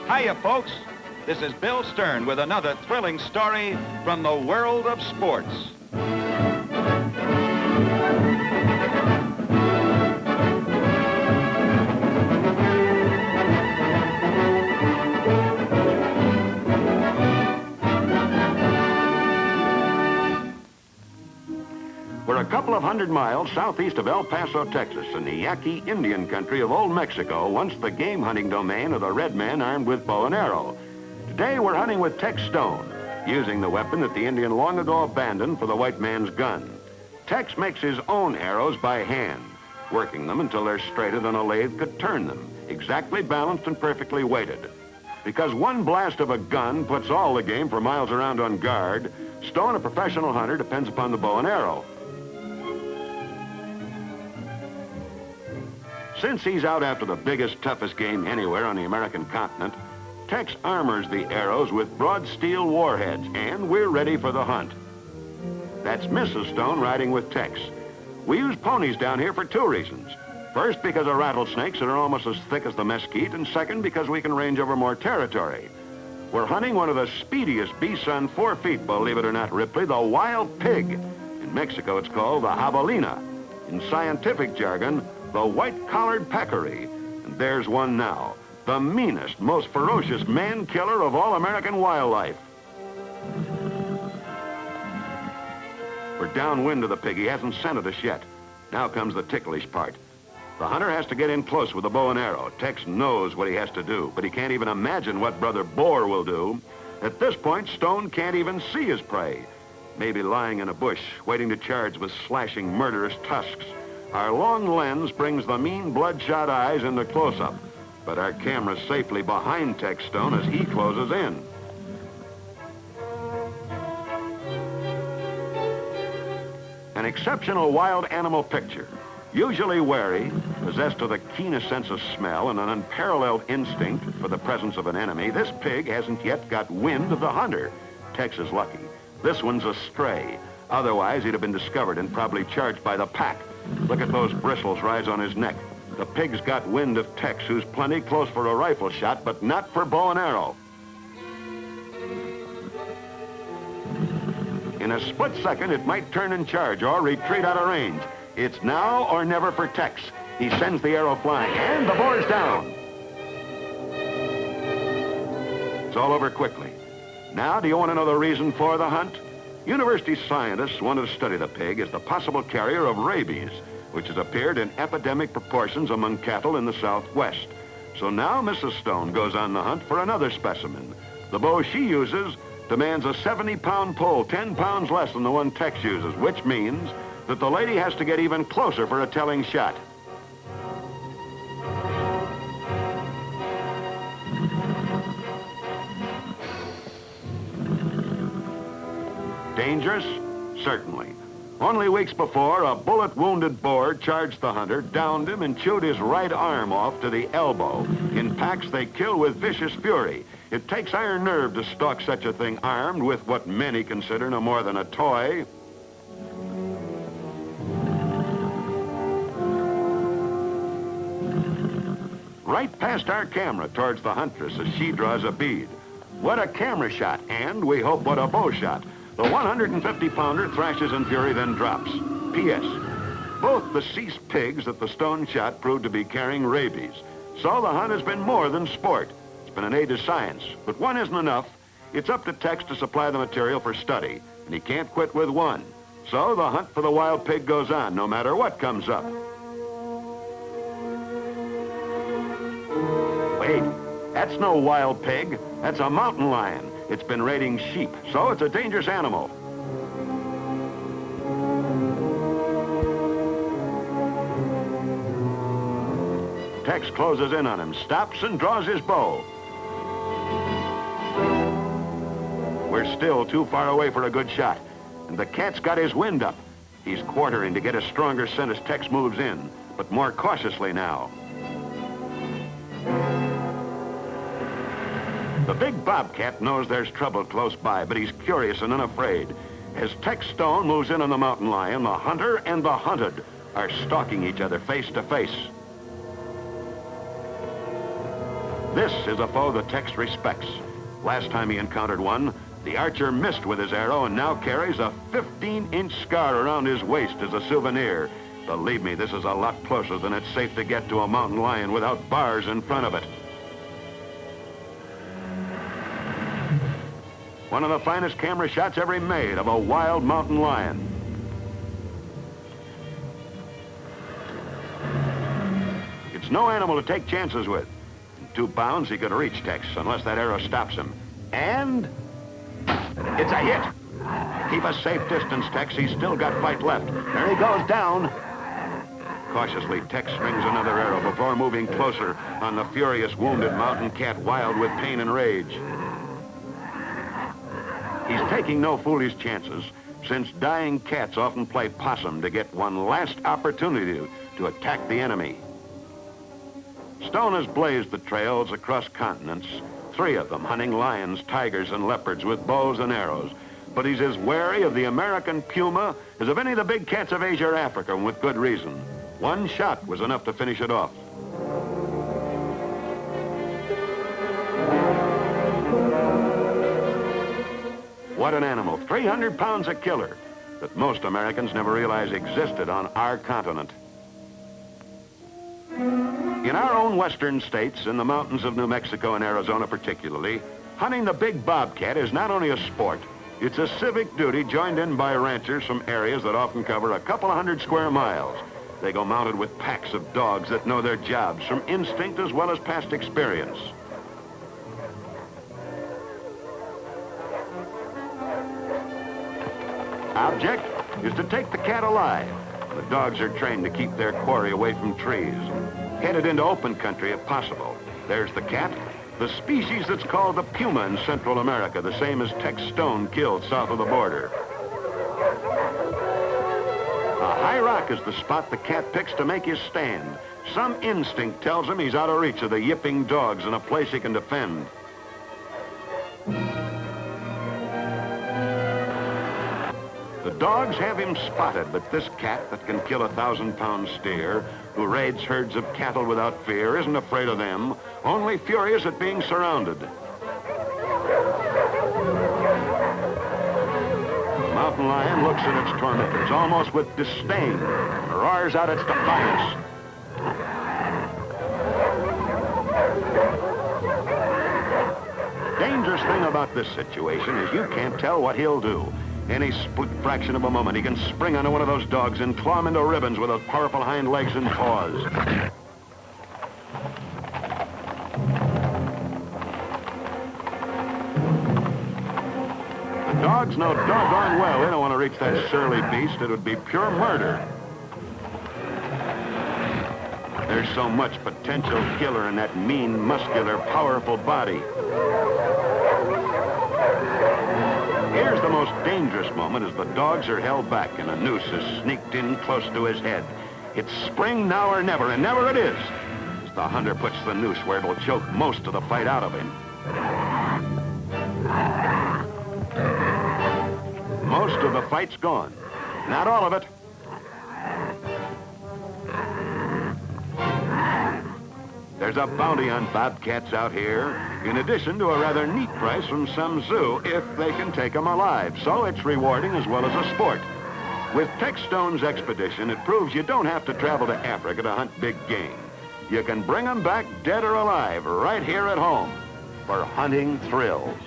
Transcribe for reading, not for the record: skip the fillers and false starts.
Hiya, folks. This is Bill Stern with another thrilling story from the world of sports. We're a couple of 100 miles southeast of El Paso, Texas, in the Yaqui Indian country of Old Mexico, once the game hunting domain of the red men armed with bow and arrow. Today we're hunting with Tex Stone, using the weapon that the Indian long ago abandoned for the white man's gun. Tex makes his own arrows by hand, working them until they're straighter than a lathe could turn them, exactly balanced and perfectly weighted. Because one blast of a gun puts all the game for miles around on guard, Stone, a professional hunter, depends upon the bow and arrow. Since he's out after the biggest, toughest game anywhere on the American continent, Tex armors the arrows with broad steel warheads, and we're ready for the hunt. That's Mrs. Stone riding with Tex. We use ponies down here for two reasons. First, because of rattlesnakes that are almost as thick as the mesquite, and second, because we can range over more territory. We're hunting one of the speediest beasts on 4 feet, believe it or not, Ripley, the wild pig. In Mexico, it's called the javelina. In scientific jargon, the white-collared peccary. And there's one now, the meanest, most ferocious man-killer of all American wildlife. We're downwind of the pig. He hasn't scented us yet. Now comes the ticklish part. The hunter has to get in close with the bow and arrow. Tex knows what he has to do, but he can't even imagine what Brother Boar will do. At this point, Stone can't even see his prey. Maybe lying in a bush, waiting to charge with slashing, murderous tusks. Our long lens brings the mean, bloodshot eyes into close-up, but our camera's safely behind Tex Stone as he closes in. An exceptional wild animal picture. Usually wary, possessed of the keenest sense of smell and an unparalleled instinct for the presence of an enemy, this pig hasn't yet got wind of the hunter. Tex is lucky. This one's a stray. Otherwise, he'd have been discovered and probably charged by the pack. Look at those bristles rise on his neck. The pig's got wind of Tex, who's plenty close for a rifle shot, but not for bow and arrow. In a split second, it might turn and charge or retreat out of range. It's now or never for Tex. He sends the arrow flying, and the boar's down. It's all over quickly. Now, do you want to know the reason for the hunt? University scientists wanted to study the pig as the possible carrier of rabies, which has appeared in epidemic proportions among cattle in the Southwest. So now Mrs. Stone goes on the hunt for another specimen. The bow she uses demands a 70-pound pull, 10 pounds less than the one Tex uses, which means that the lady has to get even closer for a telling shot. Dangerous? Certainly. Only weeks before, a bullet-wounded boar charged the hunter, downed him, and chewed his right arm off to the elbow. In packs, they kill with vicious fury. It takes iron nerve to stalk such a thing armed with what many consider no more than a toy. Right past our camera towards the huntress as she draws a bead. What a camera shot, and we hope what a bow shot. The 150-pounder thrashes in fury, then drops. P.S. Both the ceased pigs that the Stone shot proved to be carrying rabies. So the hunt has been more than sport. It's been an aid to science. But one isn't enough. It's up to Tex to supply the material for study, and he can't quit with one. So the hunt for the wild pig goes on, no matter what comes up. Wait, that's no wild pig. That's a mountain lion. It's been raiding sheep, so it's a dangerous animal. Tex closes in on him, stops and draws his bow. We're still too far away for a good shot, and the cat's got his wind up. He's quartering to get a stronger scent as Tex moves in, but more cautiously now. The big bobcat knows there's trouble close by, but he's curious and unafraid. As Tex Stone moves in on the mountain lion, the hunter and the hunted are stalking each other face to face. This is a foe that Tex respects. Last time he encountered one, the archer missed with his arrow and now carries a 15-inch scar around his waist as a souvenir. Believe me, this is a lot closer than it's safe to get to a mountain lion without bars in front of it. One of the finest camera shots ever made of a wild mountain lion. It's no animal to take chances with. In 2 pounds, he could reach Tex unless that arrow stops him. And it's a hit. Keep a safe distance, Tex. He's still got fight left. There he goes down. Cautiously, Tex swings another arrow before moving closer on the furious, wounded mountain cat, wild with pain and rage. He's taking no foolish chances, since dying cats often play possum to get one last opportunity to attack the enemy. Stone has blazed the trails across continents, 3 of them hunting lions, tigers, and leopards with bows and arrows. But he's as wary of the American puma as of any of the big cats of Asia or Africa, and with good reason. 1 shot was enough to finish it off. What an animal, 300 pounds a killer, that most Americans never realized existed on our continent. In our own western states, in the mountains of New Mexico and Arizona particularly, hunting the big bobcat is not only a sport, it's a civic duty joined in by ranchers from areas that often cover a couple of 100 square miles. They go mounted with packs of dogs that know their jobs from instinct as well as past experience. Object is to take the cat alive. The dogs are trained to keep their quarry away from trees, headed into open country if possible. There's the cat, the species that's called the puma in Central America, the same as Tex Stone killed south of the border. A high rock is the spot the cat picks to make his stand. Some instinct tells him he's out of reach of the yipping dogs and a place he can defend. The dogs have him spotted, but this cat that can kill a 1,000-pound steer, who raids herds of cattle without fear, isn't afraid of them, only furious at being surrounded. The mountain lion looks at its tormentors almost with disdain and roars out its defiance. Dangerous thing about this situation is you can't tell what he'll do. Any split fraction of a moment, he can spring onto one of those dogs and claw him into ribbons with those powerful hind legs and paws. The dogs know doggone well they don't want to reach that surly beast. It would be pure murder. There's so much potential killer in that mean, muscular, powerful body. Here's the most dangerous moment as the dogs are held back and a noose is sneaked in close to his head. It's spring now or never, and never it is, as the hunter puts the noose where it'll choke most of the fight out of him. Most of the fight's gone. Not all of it. There's a bounty on bobcats out here, in addition to a rather neat price from some zoo if they can take them alive. So it's rewarding as well as a sport. With Tex Stone's expedition, it proves you don't have to travel to Africa to hunt big game. You can bring them back dead or alive right here at home for hunting thrills.